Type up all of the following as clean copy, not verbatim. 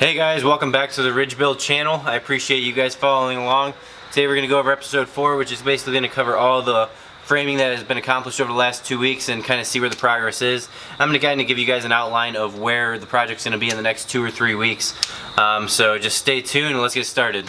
Hey guys, welcome back to the Ridge Build channel. I appreciate you guys following along. Today we're going to go over episode 4, which is basically going to cover all the framing that has been accomplished over the last 2 weeks and kind of see where the progress is. I'm going to kind of give you guys an outline of where the project's going to be in the next 2 or 3 weeks. So just stay tuned and let's get started.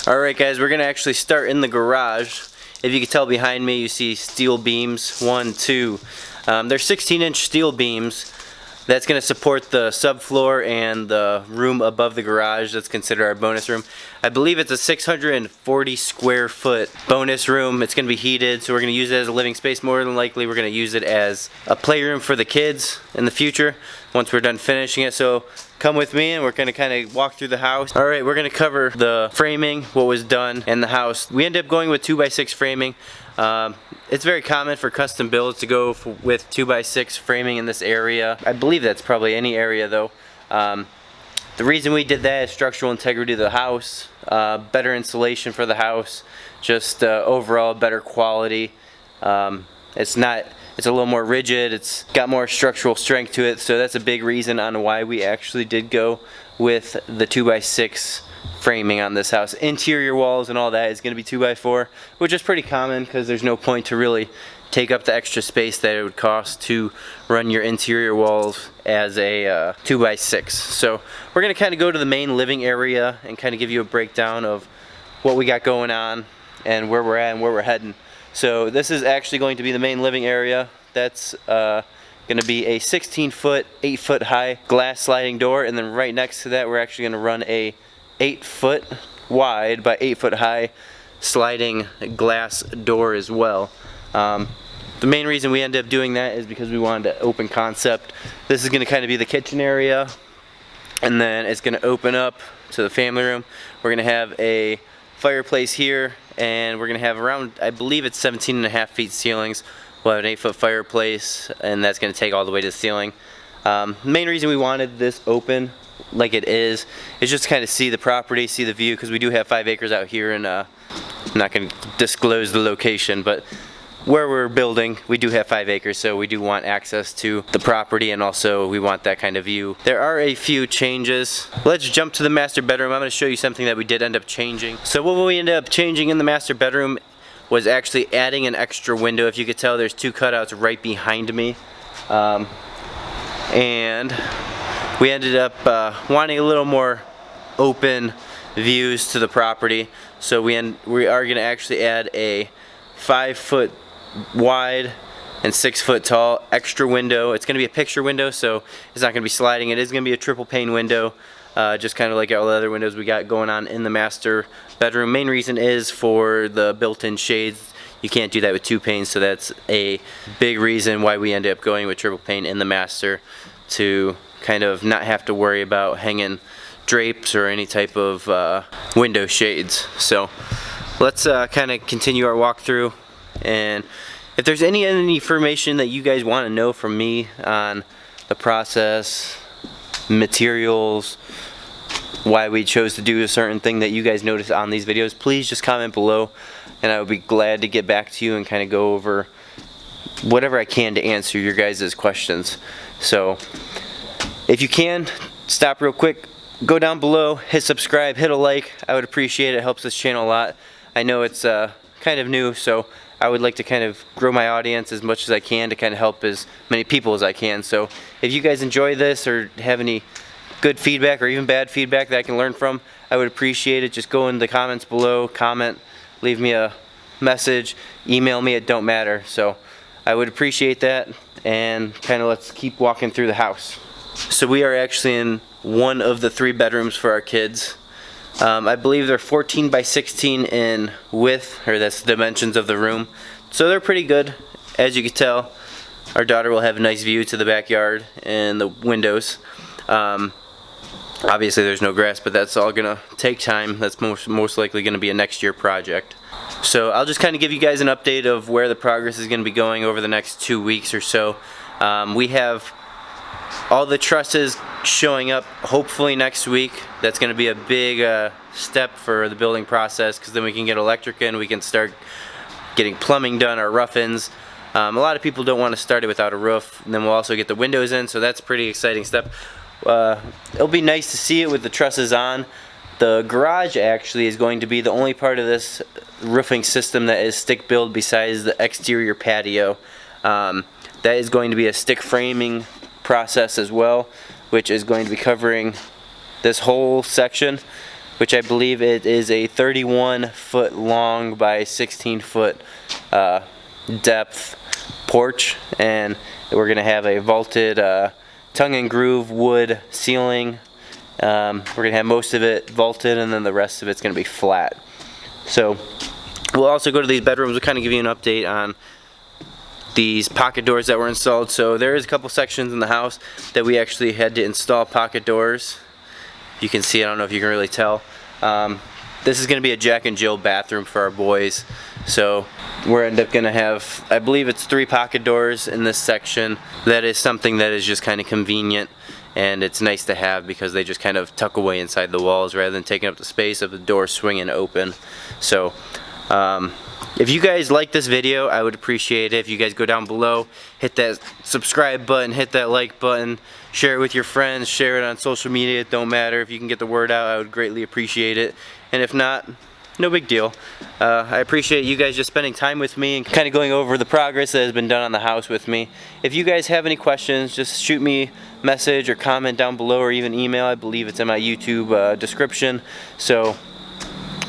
Alright guys, we're going to actually start in the garage. If you can tell behind me, you see steel beams, 1, 2. They're 16-inch steel beams. That's going to support the subfloor and the room above the garage. That's considered our bonus room. I believe it's a 640 square foot bonus room. It's going to be heated, so we're going to use it as a living space. More than likely, we're going to use it as a playroom for the kids in the future once we're done finishing it. So come with me and we're going to kind of walk through the house. Alright, we're going to cover the framing, what was done in the house. We ended up going with 2x6 framing. It's very common for custom builds to go with 2x6 framing in this area. I believe that's probably any area though. The reason we did that is structural integrity of the house, better insulation for the house, just overall better quality. It's a little more rigid, it's got more structural strength to it, so that's a big reason on why we actually did go with the 2x6 framing on this house. Interior walls and all that is going to be 2x4, which is pretty common because there's no point to really take up the extra space that it would cost to run your interior walls as a 2x6. So we're going to kind of go to the main living area and kind of give you a breakdown of what we got going on and where we're at and where we're heading. So this is actually going to be the main living area. That's going to be a 16-foot, 8-foot high glass sliding door, and then right next to that we're actually going to run a 8-foot wide by 8-foot high sliding glass door as well. The main reason we ended up doing that is because we wanted to open concept. This is going to kind of be the kitchen area, and then it's going to open up to the family room. We're going to have a fireplace here, and we're going to have around, I believe it's 17.5 feet ceilings. We'll have an 8-foot fireplace, and that's going to take all the way to the ceiling. The main reason we wanted this open like it is just to kind of see the property, see the view, because we do have 5 acres out here, and I'm not going to disclose the location, but where we're building, we do have 5 acres, so we do want access to the property, and also we want that kind of view. There are a few changes. Let's jump to the master bedroom. I'm going to show you something that we did end up changing. So what we ended up changing in the master bedroom was actually adding an extra window. If you could tell, there's 2 cutouts right behind me. And we ended up wanting a little more open views to the property. So we are going to actually add a 5-foot wide and 6-foot tall extra window. It's going to be a picture window, so it's not going to be sliding. It is going to be a triple pane window, just kind of like all the other windows we got going on in the master bedroom. Main reason is for the built-in shades. You can't do that with 2 panes, so that's a big reason why we ended up going with triple pane in the master, to kind of not have to worry about hanging drapes or any type of window shades. So let's kind of continue our walkthrough, and if there's any information that you guys want to know from me on the process, materials, why we chose to do a certain thing that you guys notice on these videos, please just comment below, and I would be glad to get back to you and kind of go over whatever I can to answer your guys' questions. So if you can, stop real quick, go down below, hit subscribe, hit a like. I would appreciate it. It helps this channel a lot. I know it's kind of new, so I would like to kind of grow my audience as much as I can to kind of help as many people as I can. So if you guys enjoy this or have any good feedback or even bad feedback that I can learn from, I would appreciate it. Just go in the comments below, comment, leave me a message, email me, it don't matter. So I would appreciate that, and kind of let's keep walking through the house. So we are actually in one of the 3 bedrooms for our kids. I believe they're 14 by 16 in width, or that's the dimensions of the room. So they're pretty good. As you can tell, our daughter will have a nice view to the backyard and the windows. Obviously there's no grass, but that's all gonna take time. That's most likely gonna be a next year project. So I'll just kind of give you guys an update of where the progress is gonna be going over the next 2 weeks or so. We have all the trusses showing up hopefully next week. That's going to be a big step for the building process, because then we can get electric in, we can start getting plumbing done, our rough-ins. A lot of people don't want to start it without a roof, and then we'll also get the windows in, so that's a pretty exciting step. It'll be nice to see it with the trusses on. The garage actually is going to be the only part of this roofing system that is stick build besides the exterior patio. That is going to be a stick framing process as well, which is going to be covering this whole section, which I believe it is a 31-foot long by 16-foot depth porch, and we're going to have a vaulted tongue and groove wood ceiling. We're going to have most of it vaulted, and then the rest of it's going to be flat. So we'll also go to these bedrooms. We'll kind of give you an update on these pocket doors that were installed. So there is a couple sections in the house that we actually had to install pocket doors. You can see, I don't know if you can really tell. This is going to be a Jack and Jill bathroom for our boys. So we're end up going to have, I believe it's 3 pocket doors in this section. That is something that is just kind of convenient, and it's nice to have because they just kind of tuck away inside the walls rather than taking up the space of the door swinging open. So if you guys like this video, I would appreciate it if you guys go down below, hit that subscribe button, hit that like button, share it with your friends, share it on social media. It don't matter. If you can get the word out, I would greatly appreciate it. And if not, no big deal. I appreciate you guys just spending time with me and kind of going over the progress that has been done on the house with me. If you guys have any questions, just shoot me a message or comment down below, or even email. I believe it's in my YouTube description. So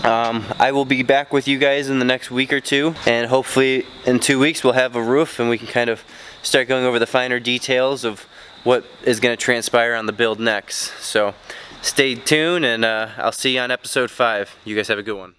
I will be back with you guys in the next week or 2, and hopefully in 2 weeks we'll have a roof and we can kind of start going over the finer details of what is going to transpire on the build next. So stay tuned, and I'll see you on episode 5. You guys have a good one.